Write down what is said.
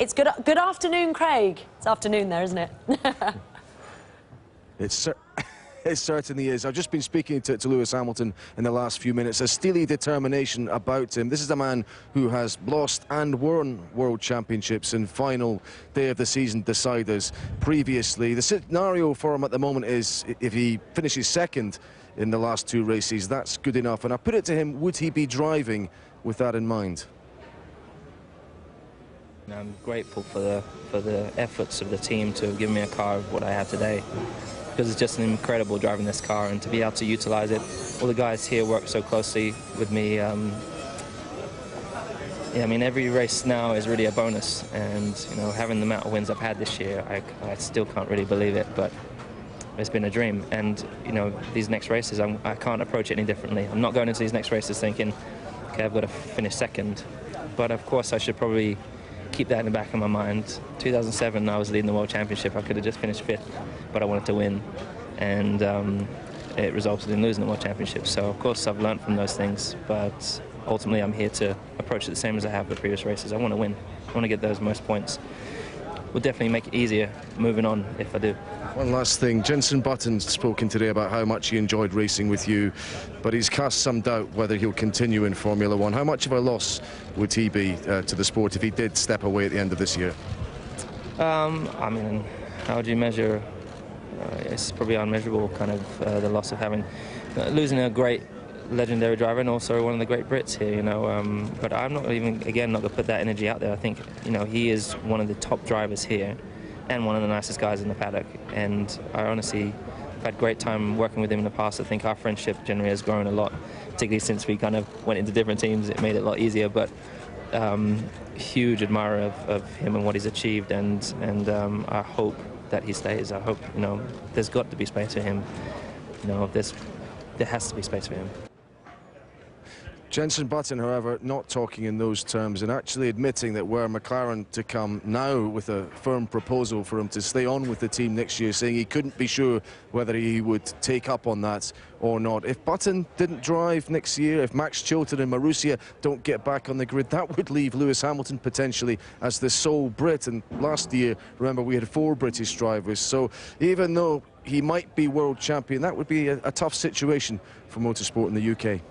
It's good afternoon, Craig. It's afternoon there, isn't it? It certainly is. I've just been speaking to Lewis Hamilton in the last few minutes. A steely determination about him. This is a man who has lost and won world championships in final day of the season deciders previously. The scenario for him at the moment is if he finishes second in the last two races, that's good enough. And I put it to him, would he be driving with that in mind? I'm grateful for the efforts of the team to have given me a car of what I have today, because it's just incredible driving this car and to be able to utilize it. All the guys here work so closely with me. Yeah, I mean, every race now is really a bonus, and you know, having the amount of wins I've had this year, I still can't really believe it, but it's been a dream. And you know, these next races, I can't approach it any differently. I'm not going into these next races thinking, okay, I've got to finish second, but of course I should probably keep that in the back of my mind. 2007, I was leading the World Championship. I could have just finished fifth, but I wanted to win, and it resulted in losing the World Championship. So, of course, I've learned from those things, but ultimately I'm here to approach it the same as I have the previous races. I want to win. I want to get those most points. Will definitely make it easier moving on if I do. One last thing, Jenson Button's spoken today about how much he enjoyed racing with you, but he's cast some doubt whether he'll continue in Formula One. How much of a loss would he be to the sport if he did step away at the end of this year? I mean, how do you measure? It's probably unmeasurable, kind of the loss of having losing a great legendary driver and also one of the great Brits here, you know. But I'm not even, again, not going to put that energy out there. I think, you know, he is one of the top drivers here and one of the nicest guys in the paddock. And I honestly have had a great time working with him in the past. I think our friendship generally has grown a lot, particularly since we kind of went into different teams. It made it a lot easier. But huge admirer of him and what he's achieved, and I hope that he stays. I hope, you know, there's got to be space for him. You know, there has to be space for him. Jenson Button, however, not talking in those terms and actually admitting that were McLaren to come now with a firm proposal for him to stay on with the team next year, saying he couldn't be sure whether he would take up on that or not. If Button didn't drive next year, if Max Chilton and Marussia don't get back on the grid, that would leave Lewis Hamilton potentially as the sole Brit. And last year, remember, we had 4 British drivers. So even though he might be world champion, that would be a tough situation for motorsport in the UK.